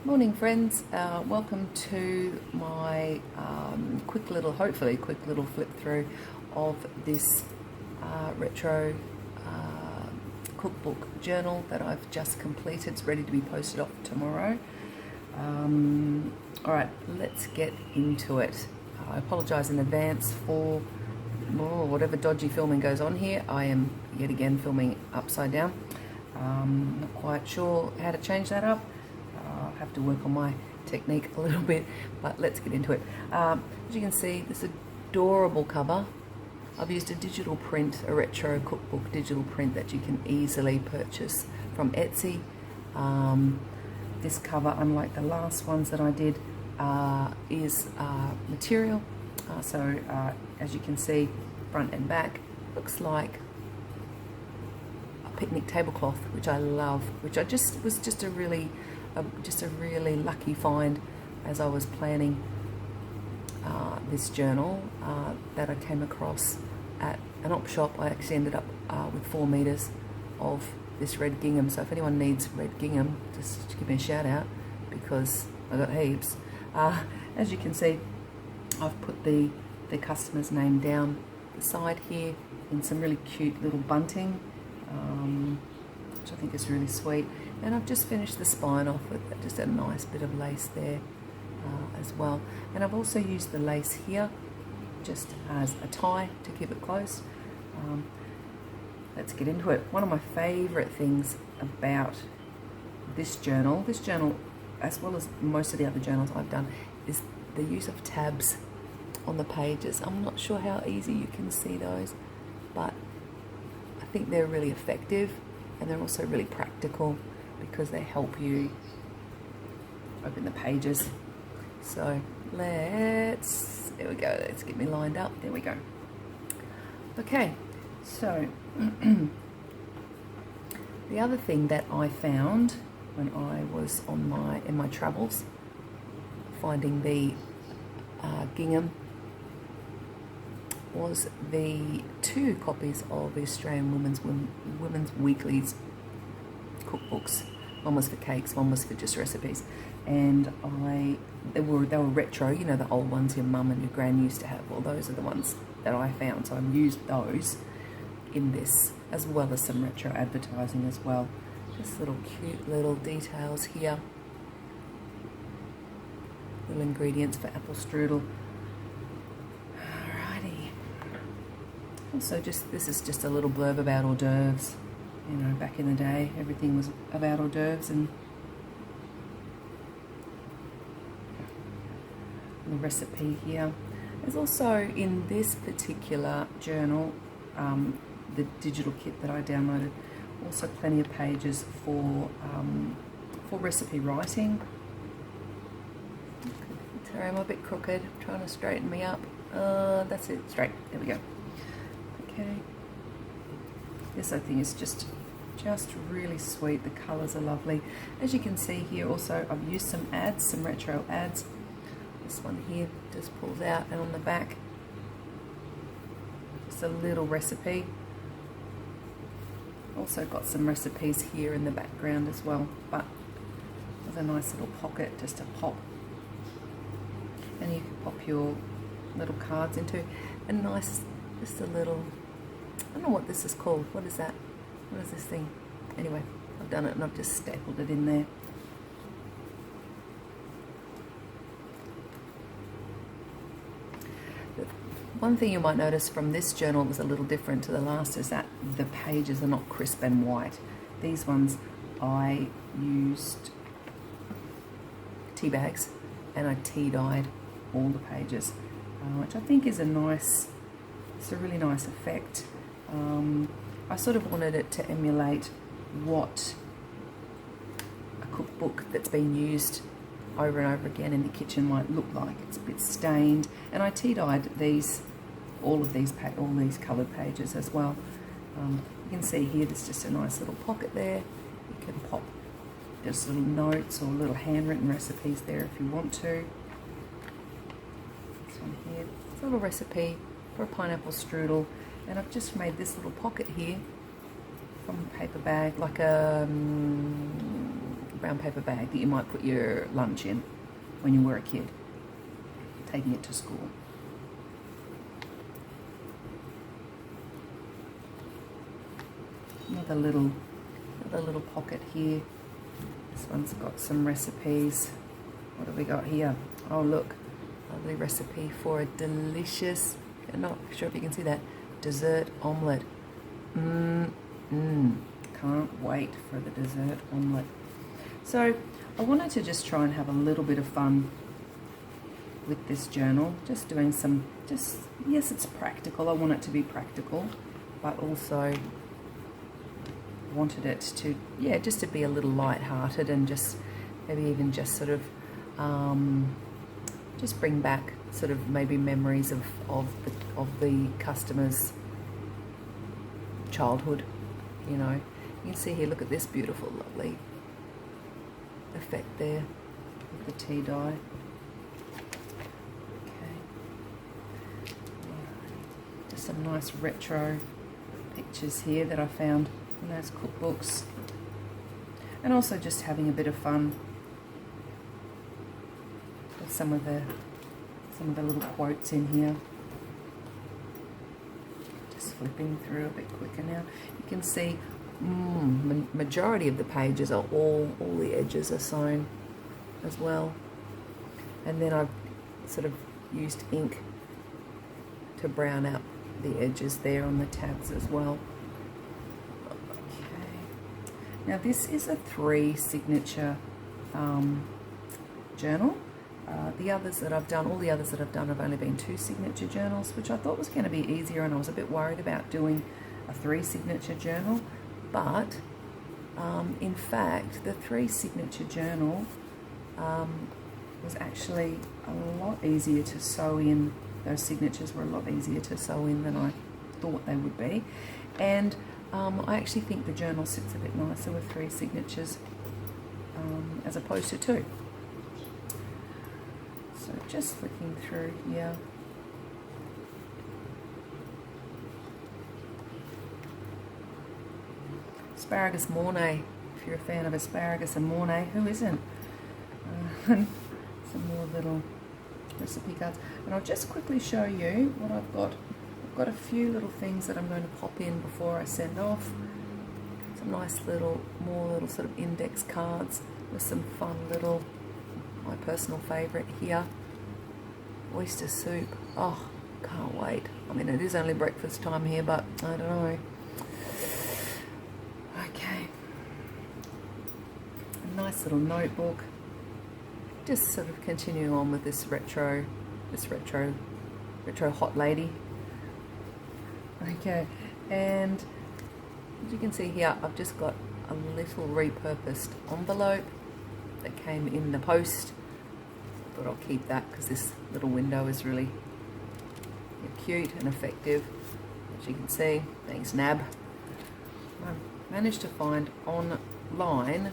Morning friends, welcome to my hopefully quick little flip through of this retro cookbook journal that I've just completed. It's ready to be posted off tomorrow. Alright, let's get into it. I apologise in advance for whatever dodgy filming goes on here. I am yet again filming upside down. Not quite sure how to change that up. I'll have to work on my technique a little bit, but let's get into it. As you can see, this adorable cover. I've used a digital print, a retro cookbook digital print that you can easily purchase from Etsy. This cover, unlike the last ones that I did, is material. As you can see, front and back, looks like a picnic tablecloth, which I love, which was just a really lucky find as I was planning this journal that I came across at an op shop. I actually ended up with 4 meters of this red gingham, so if anyone needs red gingham, just give me a shout out because I got heaps. As you can see, I've put the customer's name down the side here in some really cute little bunting, which I think is really sweet. And I've just finished the spine off with just a nice bit of lace there as well. And I've also used the lace here just as a tie to keep it close. Let's get into it. One of my favourite things about this journal, as well as most of the other journals I've done, is the use of tabs on the pages. I'm not sure how easy you can see those, but I think they're really effective and they're also really practical because they help you open the pages. So there we go, let's get me lined up. There we go. Okay, so the other thing that I found when I was in my travels finding the gingham was the 2 copies of the Australian Women's Weeklies cookbooks. One was for cakes, one was for just recipes, and they were retro, you know, the old ones your mum and your gran used to have. Well, those are the ones that I found, so I've used those in this, as well as some retro advertising as well. Just little cute little details here, little ingredients for apple strudel. Alrighty. Also, this is just a little blurb about hors d'oeuvres. You know, back in the day, everything was about hors d'oeuvres, and the recipe here. There's also in this particular journal, the digital kit that I downloaded, also plenty of pages for recipe writing. Sorry, I'm a bit crooked. I'm trying to straighten me up. That's it, straight. There we go. Okay. This, I think, is just really sweet. The colours are lovely. As you can see here, also I've used some ads, some retro ads. This one here just pulls out, and on the back, just a little recipe. Also got some recipes here in the background as well, but there's a nice little pocket just to pop, and you can pop your little cards into. A nice, just a little, I don't know what this is called. What is that? What is this thing? Anyway, I've done it and I've just stapled it in there. One thing you might notice from this journal was a little different to the last is that the pages are not crisp and white. These ones I used tea bags and I tea dyed all the pages, which I think is it's a really nice effect. I sort of wanted it to emulate what a cookbook that's been used over and over again in the kitchen might look like. It's a bit stained, and I tea dyed all these coloured pages as well. You can see here there's just a nice little pocket there. You can pop just little notes or little handwritten recipes there if you want to. This one here, it's a little recipe for a pineapple strudel, and I've just made this little pocket here from a paper bag, like a brown paper bag that you might put your lunch in when you were a kid, taking it to school. Another little pocket here. This one's got some recipes. What have we got here? Oh look, lovely recipe for a delicious, I'm not sure if you can see that, dessert omelette. Can't wait for the dessert omelette. So I wanted to just try and have a little bit of fun with this journal, just doing some, yes, it's practical. I want it to be practical, but also wanted it to, yeah, just to be a little light-hearted and just maybe even just sort of just bring back sort of maybe memories of the customer's childhood, you know. You can see here, look at this beautiful, lovely effect there with the tea dye. Okay. Just some nice retro pictures here that I found in those cookbooks. And also just having a bit of fun with some of the little quotes in here. Just flipping through a bit quicker now. You can see majority of the pages are all the edges are sewn as well. And then I've sort of used ink to brown out the edges there on the tabs as well. Now this is a 3 signature journal. The others that I've done, all the others that I've done have only been 2 signature journals, which I thought was going to be easier, and I was a bit worried about doing a 3 signature journal. But in fact, the 3 signature journal was actually a lot easier to sew in. Those signatures were a lot easier to sew in than I thought they would be. And I actually think the journal sits a bit nicer with 3 signatures as opposed to 2. So just flicking through here. Asparagus Mornay, if you're a fan of asparagus and Mornay, who isn't? Some more little recipe cards. And I'll just quickly show you what I've got. I've got a few little things that I'm going to pop in before I send off. Some nice more little sort of index cards with some fun little, my personal favourite here, oyster soup. Oh, can't wait. I mean, it is only breakfast time here, but I don't know. Okay. A nice little notebook. Just sort of continue on with this retro hot lady. Okay, and as you can see here, I've just got a little repurposed envelope that came in the post, but I'll keep that because this little window is really cute and effective. As you can see, thanks Nab. I managed to find online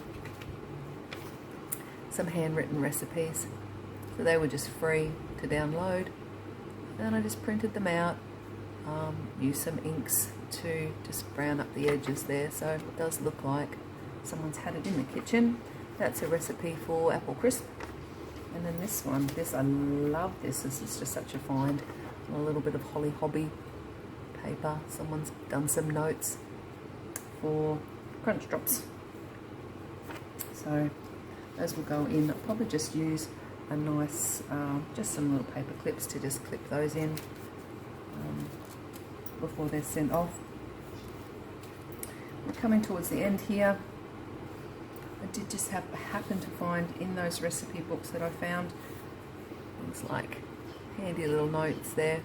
some handwritten recipes, so they were just free to download, and I just printed them out. Use some inks to just brown up the edges there, so it does look like someone's had it in the kitchen. That's a recipe for apple crisp. And then this one, I love this. This is just such a find. A little bit of Holly Hobby paper. Someone's done some notes for crunch drops. So those will go in. I'll probably just use a nice, just some little paper clips to just clip those in before they're sent off. We're coming towards the end here. I did just happen to find in those recipe books that I found things like handy little notes there.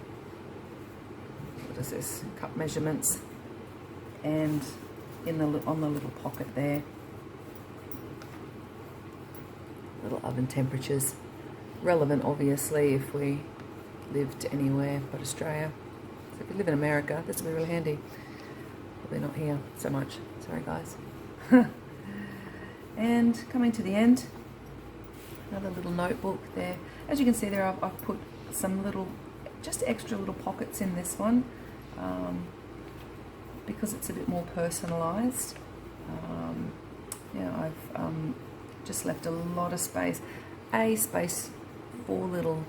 What is this? Cup measurements, and on the little pocket there, little oven temperatures. Relevant, obviously, if we lived anywhere but Australia. So if we live in America, this will be really handy. Probably not here so much. Sorry, guys. And coming to the end, another little notebook there. As you can see there, I've put some little, just extra little pockets in this one because it's a bit more personalised. Yeah, I've just left a lot of space. Space for little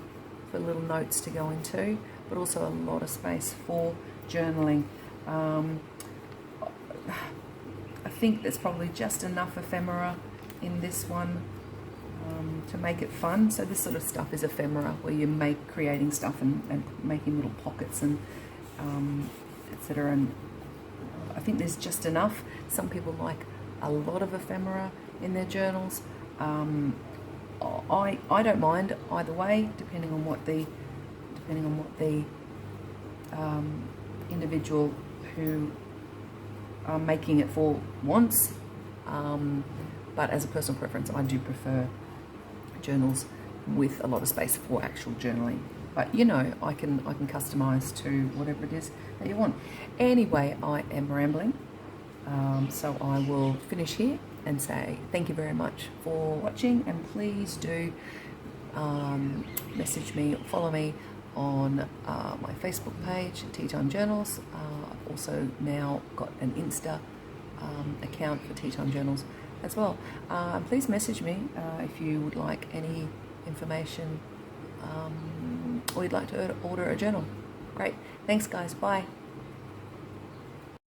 notes to go into, but also a lot of space for journaling. I think there's probably just enough ephemera in this one to make it fun. So this sort of stuff is ephemera, where you creating stuff and making little pockets and etc. And I think there's just enough. Some people like a lot of ephemera in their journals. I don't mind either way, depending on what the individual who I'm making it for wants. But as a personal preference, I do prefer journals with a lot of space for actual journaling. But you know, I can customize to whatever it is that you want. Anyway, I am rambling, so I will finish here and say thank you very much for watching, and please do message me, follow me on my Facebook page, Tea Time Journals. I've also now got an Insta account for Tea Time Journals as well. Please message me if you would like any information or you'd like to order a journal. Great. Thanks guys. Bye.